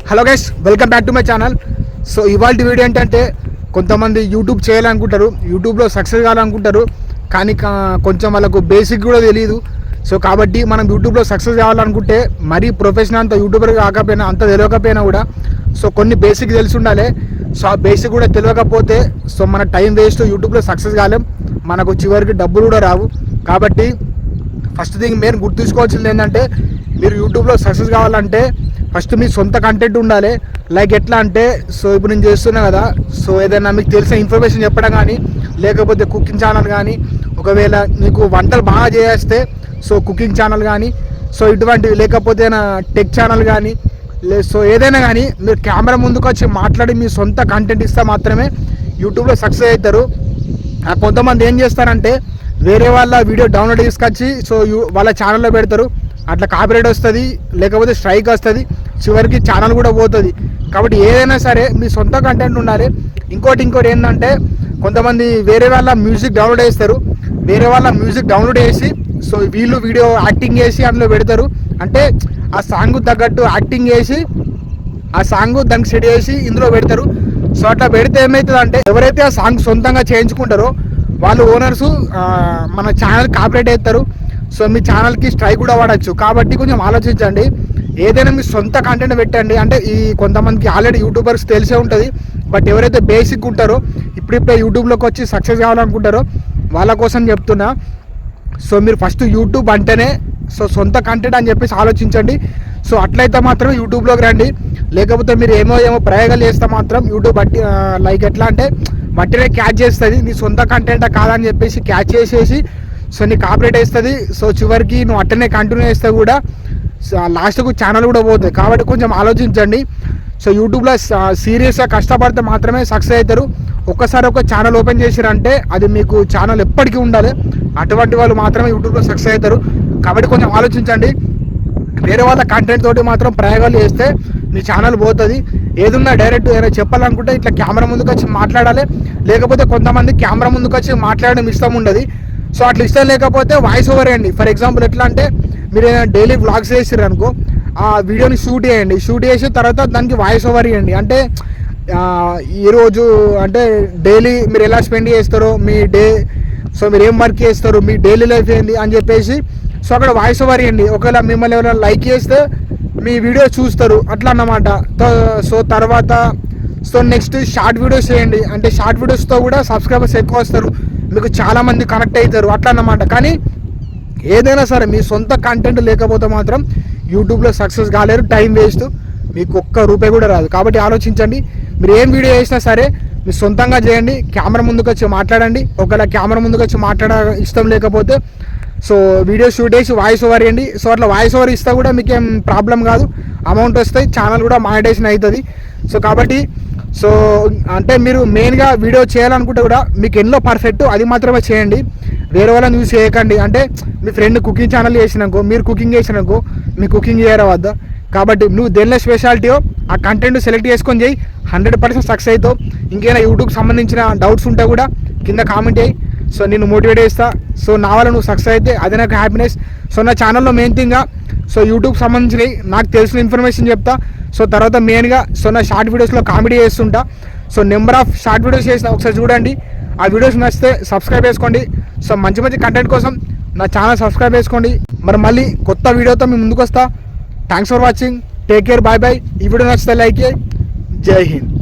Hello guys, welcome back to my channel. So ఇవాళ video ఏంటంటే, కొంతమంది యూట్యూబ్ చేయాలనుకుంటారు, యూట్యూబ్లో సక్సెస్ కావాలనుకుంటారు, కానీ కొంచెం వాళ్ళకు బేసిక్ కూడా తెలియదు. సో కాబట్టి మనం యూట్యూబ్లో సక్సెస్ కావాలనుకుంటే మరీ ప్రొఫెషనల్ అంత యూట్యూబర్ కాకపోయినా, అంత తెలియకపోయినా కూడా సో కొన్ని బేసిక్ తెలిసి ఉండాలి. సో ఆ బేసిక్ కూడా తెలియకపోతే సో మన టైం వేస్ట్, యూట్యూబ్లో సక్సెస్ కాలేం, మనకు చివరికి డబ్బులు కూడా రావు. కాబట్టి ఫస్ట్ థింగ్ మీరు గుర్తుంచుకోవాల్సింది ఏంటంటే, మీరు యూట్యూబ్లో సక్సెస్ కావాలంటే ఫస్ట్ మీ సొంత కంటెంట్ ఉండాలి. లైక్ ఎట్లా అంటే, సో ఇప్పుడు నేను చేస్తున్నా కదా, సో ఏదైనా మీకు తెలిసిన ఇన్ఫర్మేషన్ చెప్పడం కానీ, లేకపోతే కుకింగ్ ఛానల్ కానీ, ఒకవేళ మీకు వంటలు బాగా చేస్తే సో కుకింగ్ ఛానల్ కానీ, సో ఇటువంటివి, లేకపోతే టెక్ ఛానల్ కానీ, సో ఏదైనా కానీ మీరు కెమెరా ముందుకు వచ్చి మాట్లాడి మీ సొంత కంటెంట్ ఇస్తే మాత్రమే యూట్యూబ్లో సక్సెస్ అవుతారు. కొంతమంది ఏం చేస్తారంటే, వేరే వాళ్ళ వీడియో డౌన్లోడ్ చేసుకొచ్చి సో వాళ్ళ ఛానల్లో పెడతారు. అట్లా కాపీరైట్ వస్తుంది, లేకపోతే స్ట్రైక్ వస్తుంది, చివరికి ఛానల్ కూడా పోతుంది. కాబట్టి ఏదైనా సరే మీ సొంత కంటెంట్ ఉండాలి. ఇంకోటి ఏంటంటే, కొంతమంది వేరే వాళ్ళ మ్యూజిక్ డౌన్లోడ్ చేస్తారు. వేరే వాళ్ళ మ్యూజిక్ డౌన్లోడ్ చేసి సో వీళ్ళు వీడియో యాక్టింగ్ చేసి అందులో పెడతారు. అంటే ఆ సాంగ్ తగ్గట్టు యాక్టింగ్ చేసి ఆ సాంగ్ దానికి సెట్ చేసి ఇందులో పెడతారు. సో అట్లా పెడితే ఏమవుతుంది అంటే, ఎవరైతే ఆ సాంగ్ సొంతంగా చేయించుకుంటారో వాళ్ళు ఓనర్స్ మన ఛానల్ కాపీరైట్ చేస్తారు. సో మీ ఛానల్కి స్ట్రైక్ కూడా పడవచ్చు. కాబట్టి కొంచెం ఆలోచించండి. ఏదైనా మీ సొంత కంటెంట్ పెట్టండి. అంటే ఈ కొంతమందికి ఆల్రెడీ యూట్యూబర్స్ తెలిసే ఉంటుంది, బట్ ఎవరైతే బేసిక్ ఉంటారో, ఇప్పుడిప్పుడే యూట్యూబ్లోకి వచ్చి సక్సెస్ కావాలనుకుంటారో వాళ్ళ కోసం చెప్తున్నా. సో మీరు ఫస్ట్ యూట్యూబ్ అంటేనే సో సొంత కంటెంట్ అని చెప్పేసి ఆలోచించండి. సో అట్లయితే మాత్రం యూట్యూబ్లోకి రండి. లేకపోతే మీరు ఏమో ప్రయోగాలు చేస్తే మాత్రం యూట్యూబ్ బట్టి లైక్ ఎట్లా అంటే బట్టినే క్యాచ్ చేస్తుంది. నీ సొంత కంటెంట్ కాదని చెప్పేసి క్యాచ్ చేసేసి సో నీ కాపీరైట్ వేస్తుంది. సో చివరికి నువ్వు అట్టనే కంటిన్యూ చేస్తే కూడా లాస్ట్కు ఛానల్ కూడా పోతుంది. కాబట్టి కొంచెం ఆలోచించండి. సో యూట్యూబ్లో సీరియస్గా కష్టపడితే మాత్రమే సక్సెస్ అవుతారు. ఒక్కసారి ఒక ఛానల్ ఓపెన్ చేసిరంటే అది మీకు ఛానల్ ఎప్పటికీ ఉండాలి. అటువంటి వాళ్ళు మాత్రమే యూట్యూబ్లో సక్సెస్ అవుతారు. కాబట్టి కొంచెం ఆలోచించండి. వేరే వాళ్ళ కంటెంట్ తోటి మాత్రం ప్రయోగాలు చేస్తే మీ ఛానల్ పోతుంది. ఏదున్నా డైరెక్ట్ ఏదైనా చెప్పాలనుకుంటే ఇట్లా కెమెరా ముందుకు వచ్చి మాట్లాడాలి. లేకపోతే కొంతమంది కెమెరా ముందుకు వచ్చి మాట్లాడడం ఇష్టం ఉండదు. సో అట్లా ఇష్టం లేకపోతే వాయిస్ ఓవర్ వేయండి. ఫర్ ఎగ్జాంపుల్ ఎట్లా అంటే, మీరు ఏదైనా డైలీ వ్లాగ్స్ చేసారు అనుకో, ఆ వీడియోని షూట్ చేయండి. షూట్ చేసిన తర్వాత దానికి వాయిస్ ఓవర్ ఇవ్వండి. అంటే ఈరోజు అంటే డైలీ మీరు ఎలా స్పెండ్ చేస్తారో, మీ డే, సో మీరు ఏం వర్క్ చేస్తారు, మీ డైలీ లైఫ్ ఏంది అని చెప్పేసి సో అక్కడ వాయిస్ ఓవర్ ఇవ్వండి. ఒకవేళ మిమ్మల్ని ఎవరైనా లైక్ చేస్తే మీ వీడియో చూస్తారు, అట్లా అన్నమాట. సో తర్వాత సో నెక్స్ట్ షార్ట్ వీడియోస్ చేయండి. అంటే షార్ట్ వీడియోస్తో కూడా సబ్స్క్రైబర్స్ ఎక్కువ వస్తారు, మీకు చాలామంది కనెక్ట్ అవుతారు, అట్లా అన్నమాట. కానీ ఏదైనా సరే మీ సొంత కంటెంట్ లేకపోతే మాత్రం యూట్యూబ్లో సక్సెస్ కాలేరు, టైం వేస్ట్, మీకు ఒక్క రూపాయి కూడా రాదు. కాబట్టి ఆలోచించండి. మీరు ఏం వీడియో చేసినా సరే మీరు సొంతంగా చేయండి. కెమెరా ముందుకు వచ్చి మాట్లాడండి. ఒకవేళ కెమెరా ముందుకు వచ్చి ఇష్టం లేకపోతే సో వీడియో షూట్ చేసి వాయిస్ ఓవర్ ఇవ్వండి. సో అట్లా వాయిస్ ఓవర్ ఇస్తే కూడా మీకు ఏం ప్రాబ్లం కాదు, అమౌంట్ వస్తాయి, ఛానల్ కూడా మానిటైజేషన్ అవుతుంది. సో కాబట్టి సో అంటే మీరు మెయిన్గా వీడియో చేయాలనుకుంటే కూడా మీకు ఎన్నో పర్ఫెక్ట్ అది మాత్రమే చేయండి. వేరే వాళ్ళని యూజ్ చేయకండి. అంటే మీ ఫ్రెండ్ కుకింగ్ ఛానల్ చేసినాకో, మీరు కుకింగ్ చేసినాకో, మీ కుకింగ్ చేయరా వద్దా. కాబట్టి నువ్వు దేనిలో స్పెషాలిటీయో ఆ కంటెంట్ సెలెక్ట్ చేసుకొని చేయి, 100% సక్సెస్ అవుతావు. ఇంకేమైనా యూట్యూబ్కి సంబంధించిన డౌట్స్ ఉంటే కూడా కింద కామెంట్ చేయి. సో నేను మోటివేట్ చేస్తా. సో నా వల్ల నువ్వు సక్సెస్ అయితే అదే నాకు హ్యాపీనెస్. సో నా ఛానల్లో మెయిన్ థింగ్గా సో యూట్యూబ్కి సంబంధించినవి నాకు తెలిసిన ఇన్ఫర్మేషన్ చెప్తా. సో తర్వాత మెయిన్గా సో నా షార్ట్ వీడియోస్లో కామెడీ చేస్తుంటా. So number of short videos చేసిన ఒకసారి చూడండి. ఆ వీడియోస్ నచ్చితే సబ్స్క్రైబ్ చేసుకోండి. సో మంచి మంచి కంటెంట్ కోసం నా ఛానల్ సబ్స్క్రైబ్ చేసుకోండి. మరి మళ్ళీ కొత్త వీడియోతో మీ ముందుకు వస్తా. Thanks for watching. Take care. Bye bye. ఈ వీడియో నచ్చితే లైక్ చేయి. జై హింద్.